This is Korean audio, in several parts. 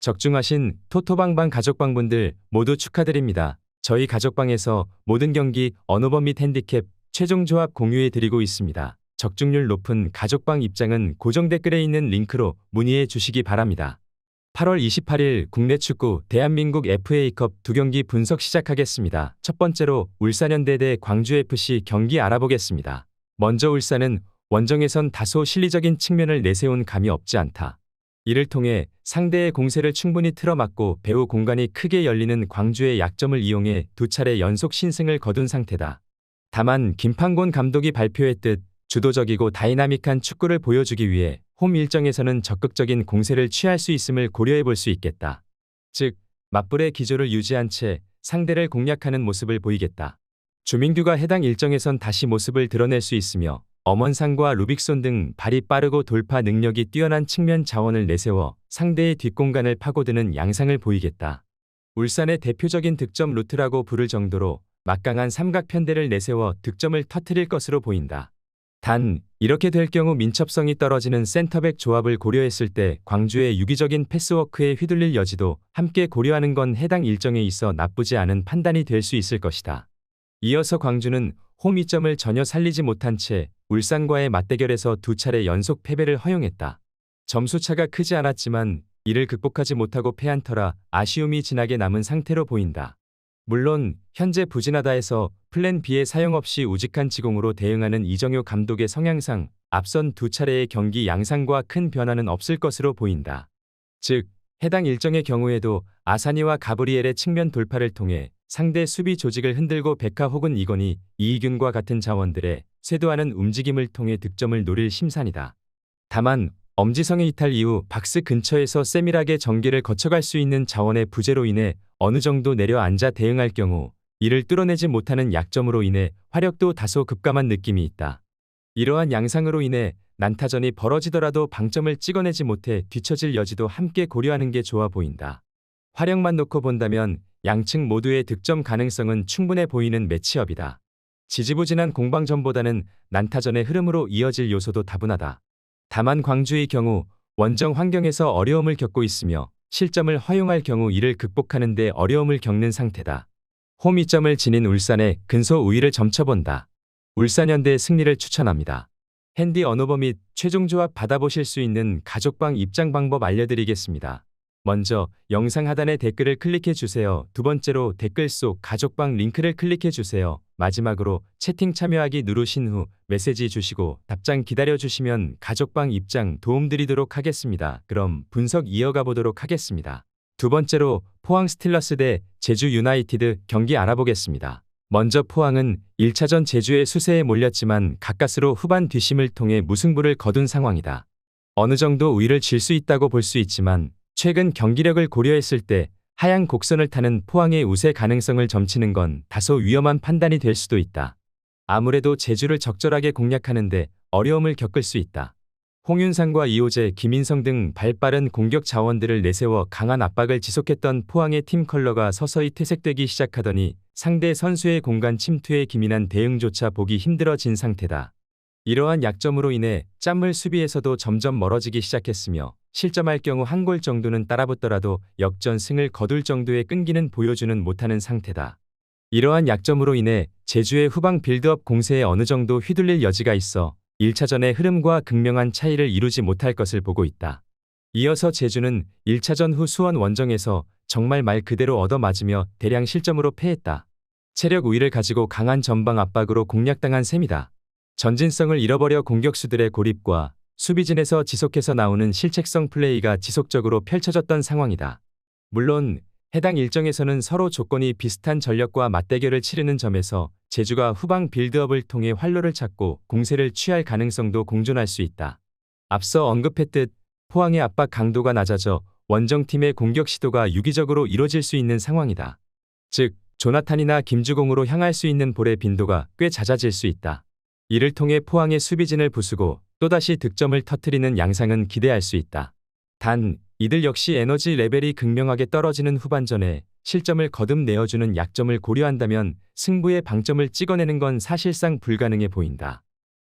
적중하신 토토방방 가족방분들 모두 축하드립니다. 저희 가족방에서 모든 경기, 언어범 및 핸디캡, 최종 조합 공유해 드리고 있습니다. 적중률 높은 가족방 입장은 고정 댓글에 있는 링크로 문의해 주시기 바랍니다. 8월 28일 국내 축구 대한민국 FA컵 2경기 분석 시작하겠습니다. 첫 번째로 울산현대 대 광주FC 경기 알아보겠습니다. 먼저 울산은 원정에선 다소 실리적인 측면을 내세운 감이 없지 않다. 이를 통해 상대의 공세를 충분히 틀어막고 배후 공간이 크게 열리는 광주의 약점을 이용해 2차례 연속 신승을 거둔 상태다. 다만 김판곤 감독이 발표했듯 주도적이고 다이나믹한 축구를 보여주기 위해 홈 일정에서는 적극적인 공세를 취할 수 있음을 고려해 볼 수 있겠다. 즉, 맞불의 기조를 유지한 채 상대를 공략하는 모습을 보이겠다. 주민규가 해당 일정에선 다시 모습을 드러낼 수 있으며 엄원상과 루빅손 등 발이 빠르고 돌파 능력이 뛰어난 측면 자원을 내세워 상대의 뒷공간을 파고드는 양상을 보이겠다. 울산의 대표적인 득점 루트라고 부를 정도로 막강한 삼각 편대를 내세워 득점을 터뜨릴 것으로 보인다. 단, 이렇게 될 경우 민첩성이 떨어지는 센터백 조합을 고려했을 때 광주의 유기적인 패스워크에 휘둘릴 여지도 함께 고려하는 건 해당 일정에 있어 나쁘지 않은 판단이 될 수 있을 것이다. 이어서 광주는 홈 이점을 전혀 살리지 못한 채 울산과의 맞대결에서 2차례 연속 패배를 허용했다. 점수차가 크지 않았지만 이를 극복하지 못하고 패한 터라 아쉬움이 진하게 남은 상태로 보인다. 물론 현재 부진하다에서 플랜 B의 사용 없이 우직한 지공으로 대응하는 이정효 감독의 성향상 앞선 2차례의 경기 양상과 큰 변화는 없을 것으로 보인다. 즉, 해당 일정의 경우에도 아사니와 가브리엘의 측면 돌파를 통해 상대 수비 조직을 흔들고 베카 혹은 이건희, 이희균과 같은 자원들의 쇄도하는 움직임을 통해 득점을 노릴 심산이다. 다만 엄지성의 이탈 이후 박스 근처에서 세밀하게 전개를 거쳐갈 수 있는 자원의 부재로 인해 어느 정도 내려앉아 대응할 경우 이를 뚫어내지 못하는 약점으로 인해 화력도 다소 급감한 느낌이 있다. 이러한 양상으로 인해 난타전이 벌어지더라도 방점을 찍어내지 못해 뒤처질 여지도 함께 고려하는 게 좋아 보인다. 화력만 놓고 본다면 양측 모두의 득점 가능성은 충분해 보이는 매치업이다. 지지부진한 공방전보다는 난타전의 흐름으로 이어질 요소도 다분하다. 다만 광주의 경우 원정 환경에서 어려움을 겪고 있으며 실점을 허용할 경우 이를 극복하는 데 어려움을 겪는 상태다. 홈 이점을 지닌 울산의 근소 우위를 점쳐본다. 울산현대의 승리를 추천합니다. 핸디 언어버 및 최종 조합 받아보실 수 있는 가족방 입장 방법 알려드리겠습니다. 먼저 영상 하단의 댓글을 클릭해 주세요. 두 번째로 댓글 속 가족방 링크를 클릭해 주세요. 마지막으로 채팅 참여하기 누르신 후 메시지 주시고 답장 기다려 주시면 가족방 입장 도움드리도록 하겠습니다. 그럼 분석 이어가 보도록 하겠습니다. 두 번째로 포항 스틸러스 대 제주 유나이티드 경기 알아보겠습니다. 먼저 포항은 1차전 제주의 수세에 몰렸지만 가까스로 후반 뒷심을 통해 무승부를 거둔 상황이다. 어느 정도 우위를 질 수 있다고 볼 수 있지만 최근 경기력을 고려했을 때 하향 곡선을 타는 포항의 우세 가능성을 점치는 건 다소 위험한 판단이 될 수도 있다. 아무래도 제주를 적절하게 공략하는데 어려움을 겪을 수 있다. 홍윤상과 이호재, 김인성 등 발빠른 공격 자원들을 내세워 강한 압박을 지속했던 포항의 팀 컬러가 서서히 퇴색되기 시작하더니 상대 선수의 공간 침투에 기민한 대응조차 보기 힘들어진 상태다. 이러한 약점으로 인해 짠물 수비에서도 점점 멀어지기 시작했으며 실점할 경우 한 골 정도는 따라붙더라도 역전승을 거둘 정도의 끈기는 보여주는 못하는 상태다. 이러한 약점으로 인해 제주의 후방 빌드업 공세에 어느 정도 휘둘릴 여지가 있어 1차전의 흐름과 극명한 차이를 이루지 못할 것을 보고 있다. 이어서 제주는 1차전 후 수원 원정에서 정말 말 그대로 얻어맞으며 대량 실점으로 패했다. 체력 우위를 가지고 강한 전방 압박으로 공략당한 셈이다. 전진성을 잃어버려 공격수들의 고립과 수비진에서 지속해서 나오는 실책성 플레이가 지속적으로 펼쳐졌던 상황이다. 물론 해당 일정에서는 서로 조건이 비슷한 전력과 맞대결을 치르는 점에서 제주가 후방 빌드업을 통해 활로를 찾고 공세를 취할 가능성도 공존할 수 있다. 앞서 언급했듯 포항의 압박 강도가 낮아져 원정팀의 공격 시도가 유기적으로 이뤄질 수 있는 상황이다. 즉, 조나탄이나 김주공으로 향할 수 있는 볼의 빈도가 꽤 잦아질 수 있다. 이를 통해 포항의 수비진을 부수고 또다시 득점을 터뜨리는 양상은 기대할 수 있다. 단, 이들 역시 에너지 레벨이 극명하게 떨어지는 후반전에 실점을 거듭내어주는 약점을 고려한다면 승부의 방점을 찍어내는 건 사실상 불가능해 보인다.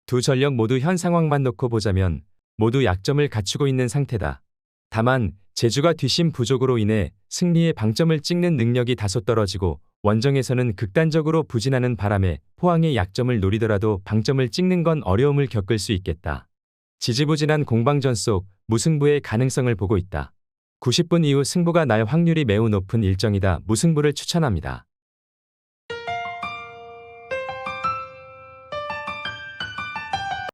두 전력 모두 현 상황만 놓고 보자면 모두 약점을 갖추고 있는 상태다. 다만 제주가 뒷심 부족으로 인해 승리의 방점을 찍는 능력이 다소 떨어지고 원정에서는 극단적으로 부진하는 바람에 포항의 약점을 노리더라도 방점을 찍는 건 어려움을 겪을 수 있겠다. 지지부진한 공방전 속 무승부의 가능성을 보고 있다. 90분 이후 승부가 날 확률이 매우 높은 일정이다. 무승부를 추천합니다.